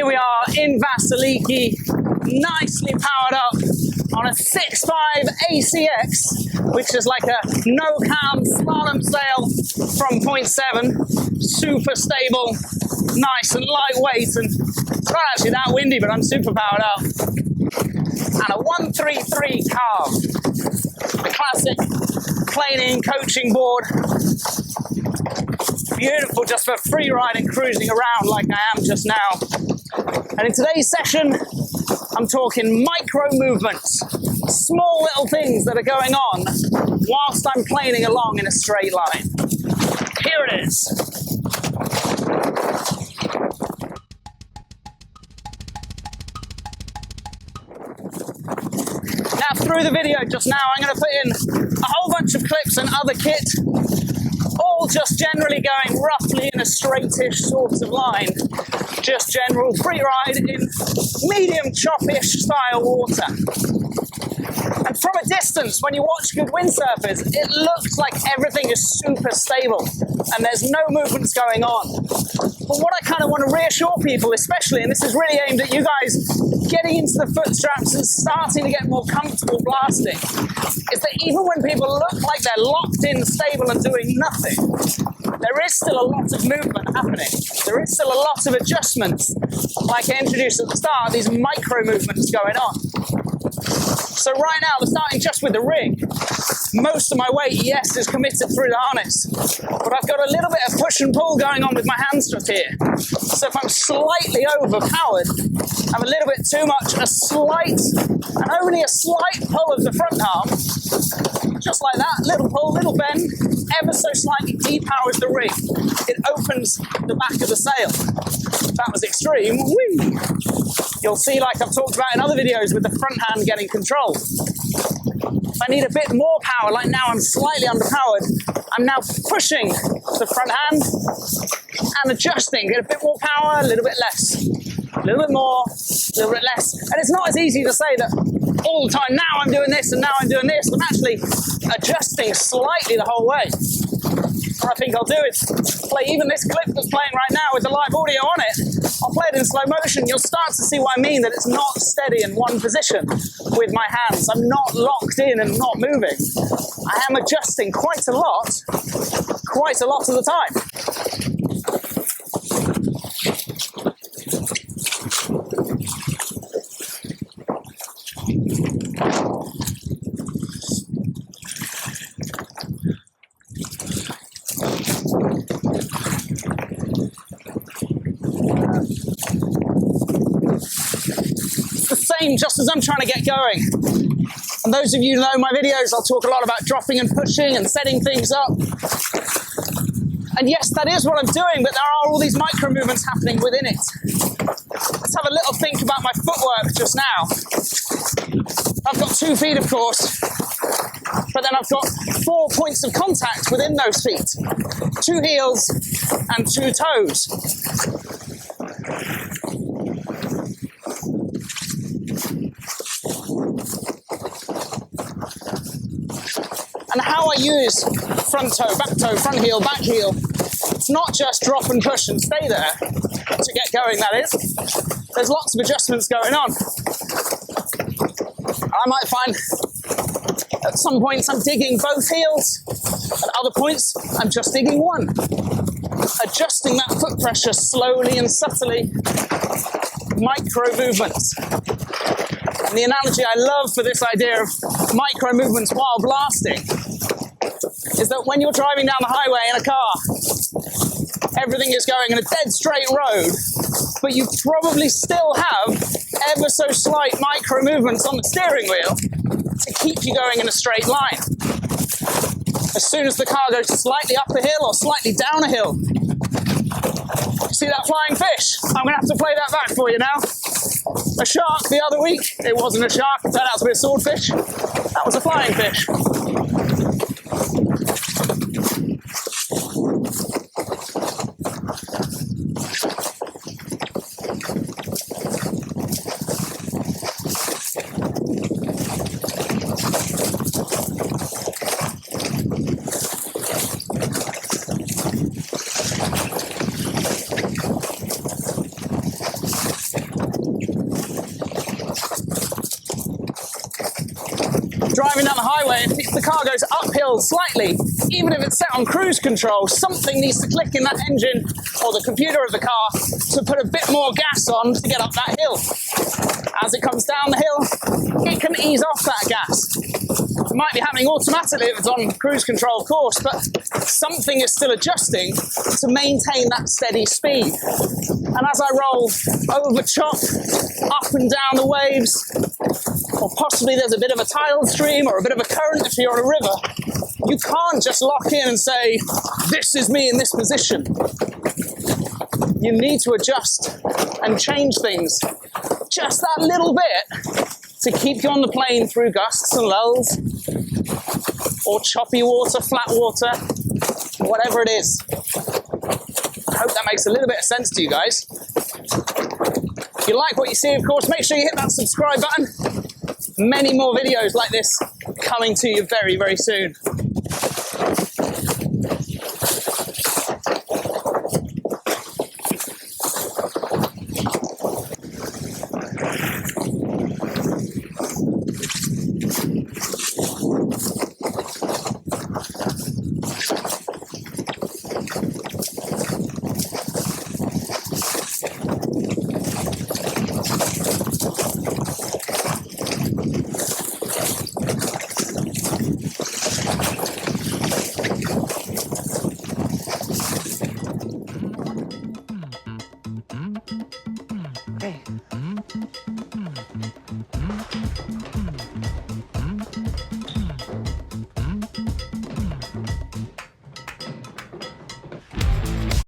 here we are in Vassiliki, nicely powered up on a 6.5 ACX, which is like a no-cam slalom sail from Point-7. Super stable, nice and lightweight, and it's not actually that windy, but I'm super powered up. And a 133 Carve, the classic planing coaching board. Beautiful just for free riding, cruising around like I am just now. And in today's session, I'm talking micro movements, small little things that are going on whilst I'm planing along in a straight line. Here it is. Now through the video just now, I'm going to put in a whole bunch of clips and other kit, all just generally going roughly in a straightish sort of line. Just general free ride in medium chop-ish style water. And from a distance, when you watch good windsurfers, it looks like everything is super stable and there's no movements going on. But what I kind of want to reassure people, especially, and this is really aimed at you guys getting into the foot straps and starting to get more comfortable blasting, is that even when people look like they're locked in, stable and doing nothing, there is still a lot of movement happening. There is still a lot of adjustments, like I introduced at the start, these micro movements going on. So right now, we're starting just with the rig. Most of my weight, yes, is committed through the harness, but I've got a little bit of push and pull going on with my hamstrung here. So if I'm slightly overpowered, I'm a little bit too much, a slight, and only a slight pull of the front arm, just like that, little pull, little bend, ever so slightly depowers the rig. It opens the back of the sail. If that was extreme, whee! You'll see, like I've talked about in other videos, with the front hand getting control. If I need a bit more power, like now I'm slightly underpowered, I'm now pushing the front hand and adjusting, get a bit more power, a little bit less, a little bit more, a little bit less. And it's not as easy to say that all the time, now I'm doing this and now I'm doing this. I'm actually adjusting slightly the whole way. What I think I'll do is play even this clip that's playing right now with the live audio on it. I'll play it in slow motion. You'll start to see what I mean, that it's not steady in one position with my hands. I'm not locked in and not moving. I am adjusting quite a lot of the time. Just as I'm trying to get going. And those of you who know my videos, I'll talk a lot about dropping and pushing and setting things up. And yes, that is what I'm doing, but there are all these micro movements happening within it. Let's have a little think about my footwork just now. I've got 2 feet, of course, but then I've got 4 points of contact within those feet. 2 heels and 2 toes. And how I use front toe, front heel, back heel, it's not just drop and push and stay there to get going, that is. There's lots of adjustments going on. I might find at some points I'm digging both heels, at other points I'm just digging one. Adjusting that foot pressure slowly and subtly, micro movements. And the analogy I love for this idea of micro movements while blasting is that when you're driving down the highway in a car, everything is going in a dead straight road, but you probably still have ever so slight micro movements on the steering wheel to keep you going in a straight line. As soon as the car goes slightly up a hill or slightly down a hill, see that flying fish? I'm going to have to play that back for you now. A shark the other week. It wasn't a shark, it turned out to be a swordfish. That was a flying fish. driving down the highway, if the car goes uphill slightly, even if it's set on cruise control, something needs to click in that engine or the computer of the car to put a bit more gas on to get up that hill. As it comes down the hill, it can ease off that gas. It might be happening automatically if it's on cruise control, of course, but something is still adjusting to maintain that steady speed. And as I roll over chop, up and down the waves, or possibly there's a bit of a tidal stream or a bit of a current if you're on a river, you can't just lock in and say, this is me in this position. You need to adjust and change things just that little bit to keep you on the plane through gusts and lulls, or choppy water, flat water, whatever it is. I hope that makes a little bit of sense to you guys. If you like what you see, of course, make sure you hit that subscribe button. Many more videos like this coming to you very, very soon.